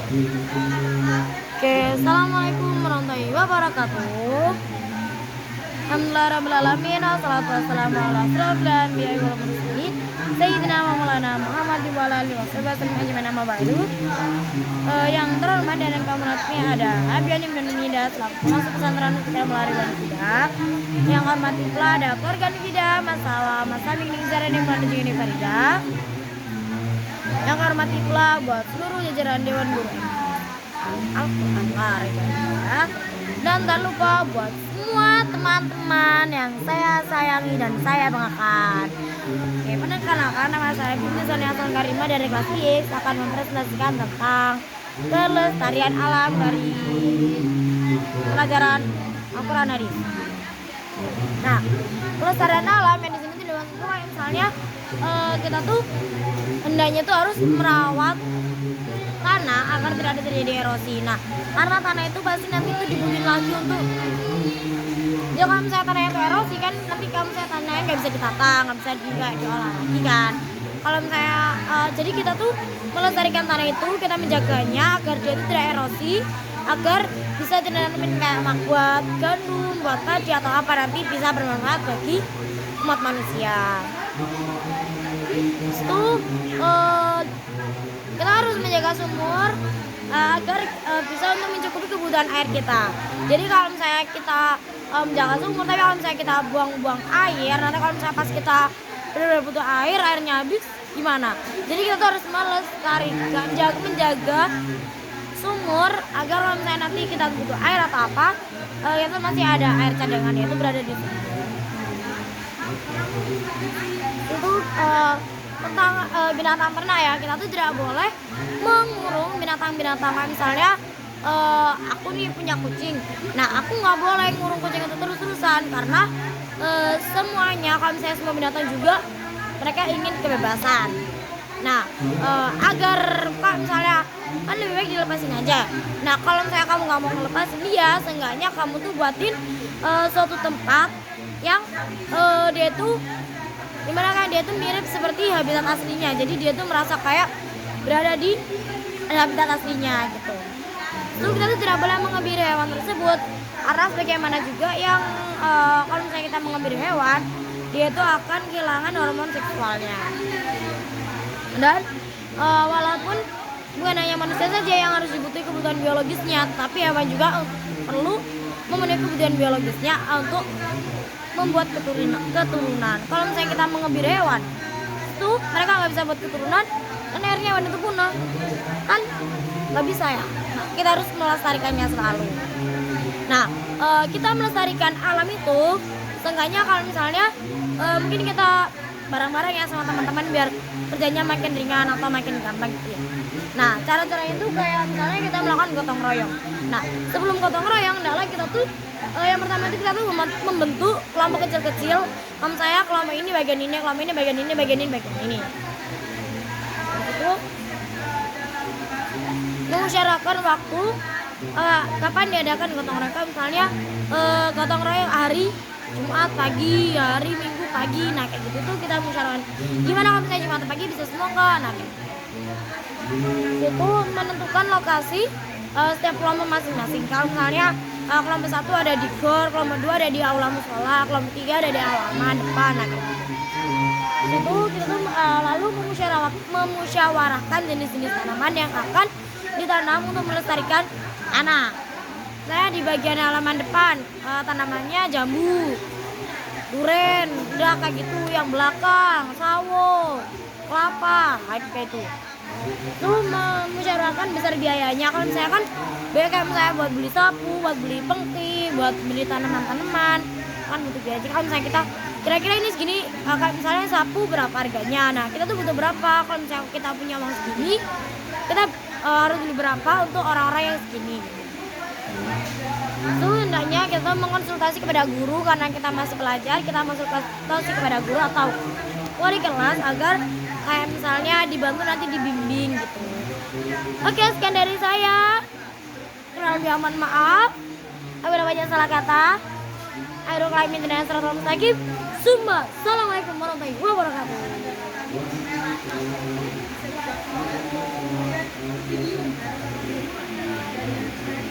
Oke, assalamualaikum warahmatullahi wabarakatuh. Alhamdulillahirrahmanirrahim. Wassalatu wassalamu ala asyrofil anbiya'i wal mursalin Sayyidina wa maulana Muhammad wa ala alihi wasallam ajmain amma ba'du. Yang terhormat dan kehormatnya ada Abiani dan Nida selaku masuk pesantren kita melari wanita. Yang hormat pula ada keluarga Nida, masalah Mas Abing Nizar dan Ibu Juni Farida. Yang hormat pula buat seluruh jajaran Dewan Guru Al-Quran Karimah. Dan tak lupa buat semua teman-teman yang saya sayangi dan saya banggakan. Oke, perkenalkan nama saya Binti Sonia Al Karimah dari kelas X akan mempresentasikan tentang kelestarian alam dari pelajaran Al-Quran Hadis. Nah, kelestarian alam yang di sini tidak maksudnya misalnya kita tuh hendaknya tuh harus merawat tanah agar tidak ada terjadi erosi. Nah, karena tanah itu pasti nanti itu dibumin lagi untuk ya kalau misalnya tanahnya itu erosi kan nanti kalau misalnya tanahnya nggak bisa ditata, nggak bisa diolah lagi kan. Kalau misalnya jadi kita tuh melestarikan tanah itu, kita menjaganya agar dia itu tidak erosi, agar bisa ditanamin kayak buat gandum, buat padi atau apa nanti bisa bermanfaat bagi umat manusia. Itu kita harus menjaga sumur agar bisa untuk mencukupi kebutuhan air kita. Jadi kalau misalnya kita menjaga sumur, tapi kalau misalnya kita buang-buang air, nanti kalau misalnya pas kita benar-benar butuh air, airnya habis, gimana? Jadi kita tuh harus melestarikan, menjaga sumur agar kalau misalnya nanti kita butuh air atau apa, itu masih ada air cadangannya itu berada di sini. Itu tentang binatang ternak ya, kita tuh tidak boleh mengurung binatang-binatang. Misalnya aku nih punya kucing, nah aku nggak boleh ngurung kucing itu terus-terusan karena semuanya kalau misalnya semua binatang juga mereka ingin kebebasan. Nah agar kak misalnya kan lebih baik dilepasin aja. Nah kalau misalnya kamu nggak mau ngelepasin dia, seenggaknya kamu tuh buatin suatu tempat yang dia tuh dimana kan dia tuh mirip seperti habitat aslinya, jadi dia tuh merasa kayak berada di habitat aslinya gitu. Terus kita tuh tidak boleh mengebiri hewan tersebut karena sebagaimana juga yang kalau misalnya kita mengebiri hewan, dia tuh akan kehilangan hormon seksualnya. Dan walaupun bukan hanya manusia saja yang harus dibutuhkan kebutuhan biologisnya, tapi hewan juga perlu memenuhi kebutuhan biologisnya untuk membuat keturunan. Kalau misalnya kita mengebiri hewan, itu mereka nggak bisa buat keturunan, dan akhirnya hewan itu punah, kan nggak bisa ya. Nah, kita harus melestarikannya selalu. Nah, kita melestarikan alam itu, seenggaknya kalau misalnya mungkin kita bareng-bareng ya sama teman-teman biar kerjanya makin ringan atau makin gampang gitu ya. Nah, cara-caranya itu kayak misalnya kita melakukan gotong royong. Nah, sebelum gotong royong, adalah kita tuh yang pertama itu kita tuh membentuk kelompok kecil-kecil. Kalau saya kelompok ini bagian ini, kelompok ini bagian ini, bagian ini, bagian ini. Itu mengusyarakan waktu kapan diadakan gotong royong. Misalnya gotong royong hari Jumat pagi, hari Minggu pagi. Nah kayak gitu tuh kita mengusyarakan. Gimana kalau misalnya Jumat pagi bisa semua nggak? Nah itu menentukan lokasi setiap kelompok masing-masing. Kalau misalnya kelompok 1 ada di gor, kelompok 2 ada di aula musola, kelompok 3 ada di halaman depan. Nah, itu kita tuh lalu memusyawarahkan jenis-jenis tanaman yang akan ditanam untuk melestarikan tanah. Saya di bagian halaman depan tanamannya jambu, duren, udah kayak gitu. Yang belakang sawo, kelapa, kayak itu. Itu memusyawarahkan besar biayanya. Kalau misalnya kan biaya kayak misalnya buat beli sapu, buat beli pengki, buat beli tanaman-tanaman kan butuh biaya. Kalau misalnya kita kira-kira ini segini, kayak misalnya sapu berapa harganya, nah kita tuh butuh berapa. Kalau misalnya kita punya uang segini, kita harus beli berapa untuk orang-orang yang segini. Itu hendaknya kita mengkonsultasi kepada guru karena kita masih pelajar, kita konsultasi kepada guru atau wali kelas agar kayak misalnya dibantu nanti dibimbing gitu. Oke, sekian dari saya. Kurang lebih mohon maaf apabila banyak salah kata. Akhirul kalim dan siratal mustaqim. Assalamualaikum warahmatullahi wabarakatuh.